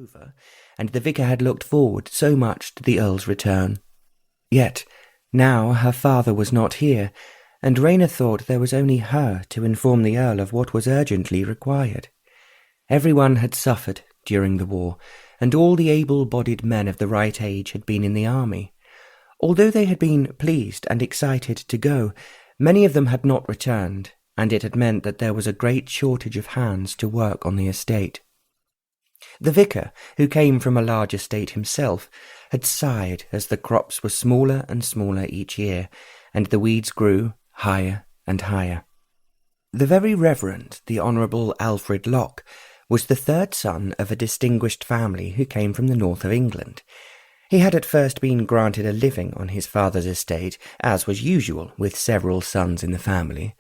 over, and the vicar had looked forward so much to the Earl's return. Yet, now her father was not here, and Rayner thought there was only her to inform the Earl of what was urgently required. Everyone had suffered during the war, and all the able-bodied men of the right age had been in the army. Although they had been pleased and excited to go, many of them had not returned, and it had meant that there was a great shortage of hands to work on the estate. The vicar, who came from a large estate himself, had sighed as the crops were smaller and smaller each year, and the weeds grew higher and higher. The Very Reverend the Honourable Alfred Locke was the third son of a distinguished family who came from the north of England. He had at first been granted a living on his father's estate, as was usual with several sons in the family,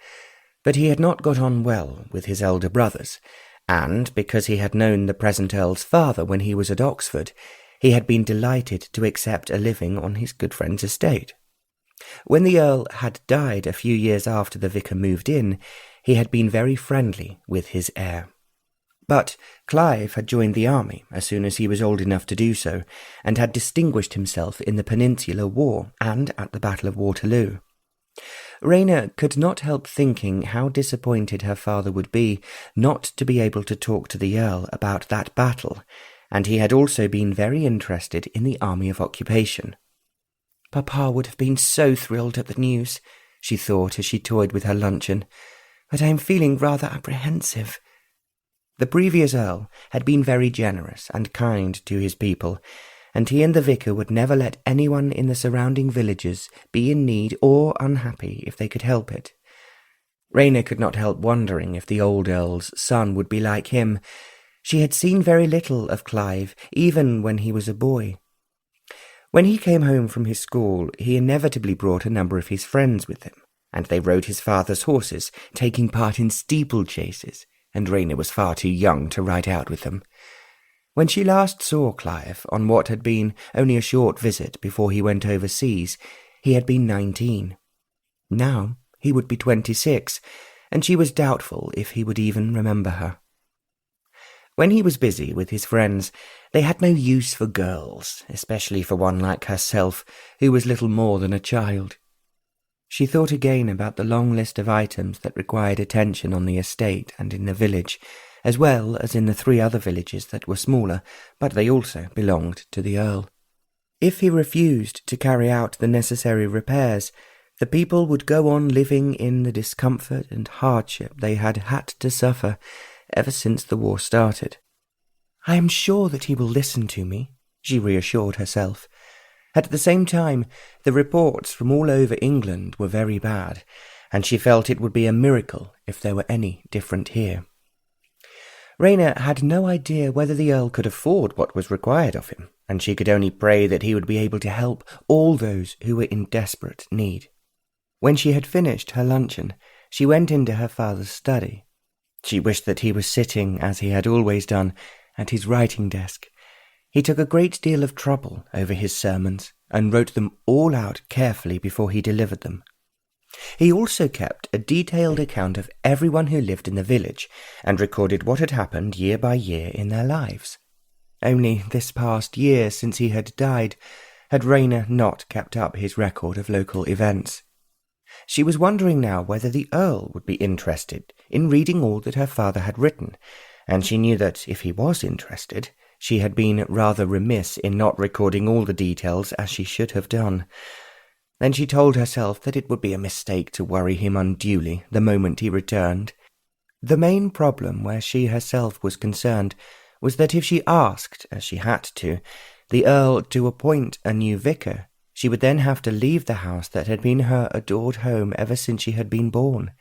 but he had not got on well with his elder brothers, and, because he had known the present Earl's father when he was at Oxford, he had been delighted to accept a living on his good friend's estate. When the Earl had died a few years after the vicar moved in, he had been very friendly with his heir. But Clive had joined the army as soon as he was old enough to do so, and had distinguished himself in the Peninsular War and at the Battle of Waterloo. Rayner could not help thinking how disappointed her father would be not to be able to talk to the Earl about that battle, and he had also been very interested in the Army of Occupation. "Papa would have been so thrilled at the news," she thought as she toyed with her luncheon, "but I am feeling rather apprehensive." The previous Earl had been very generous and kind to his people, and he and the vicar would never let anyone in the surrounding villages be in need or unhappy if they could help it. Rayner could not help wondering if the old Earl's son would be like him. She had seen very little of Clive, even when he was a boy. When he came home from his school, he inevitably brought a number of his friends with him, and they rode his father's horses, taking part in steeplechases, and Rayner was far too young to ride out with them. When she last saw Clive, on what had been only a short visit before he went overseas, he had been 19. Now he would be 26, and she was doubtful if he would even remember her. When he was busy with his friends, they had no use for girls, especially for one like herself, who was little more than a child. She thought again about the long list of items that required attention on the estate and in the village, as well as in the 3 other villages that were smaller, but they also belonged to the Earl. If he refused to carry out the necessary repairs, the people would go on living in the discomfort and hardship they had had to suffer ever since the war started. "I am sure that he will listen to me," she reassured herself. At the same time, the reports from all over England were very bad, and she felt it would be a miracle if there were any different here. Rayner had no idea whether the Earl could afford what was required of him, and she could only pray that he would be able to help all those who were in desperate need. When she had finished her luncheon, she went into her father's study. She wished that he was sitting, as he had always done, at his writing desk. He took a great deal of trouble over his sermons, and wrote them all out carefully before he delivered them. He also kept a detailed account of everyone who lived in the village, and recorded what had happened year by year in their lives. Only this past year since he had died, had Rayner not kept up his record of local events. She was wondering now whether the Earl would be interested in reading all that her father had written, and she knew that if he was interested, she had been rather remiss in not recording all the details as she should have done. Then she told herself that it would be a mistake to worry him unduly the moment he returned. The main problem where she herself was concerned was that if she asked, as she had to, the Earl to appoint a new vicar, she would then have to leave the house that had been her adored home ever since she had been born.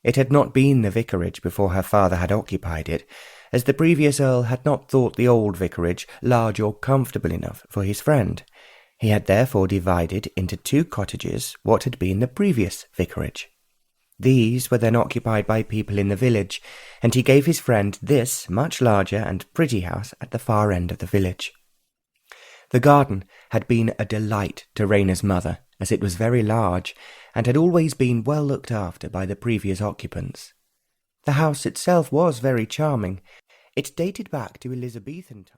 It had not been the vicarage before her father had occupied it, as the previous Earl had not thought the old vicarage large or comfortable enough for his friend. He had therefore divided into 2 cottages what had been the previous vicarage. These were then occupied by people in the village, and he gave his friend this much larger and pretty house at the far end of the village. The garden had been a delight to Rayner's mother, as it was very large, and had always been well looked after by the previous occupants. The house itself was very charming. It dated back to Elizabethan times.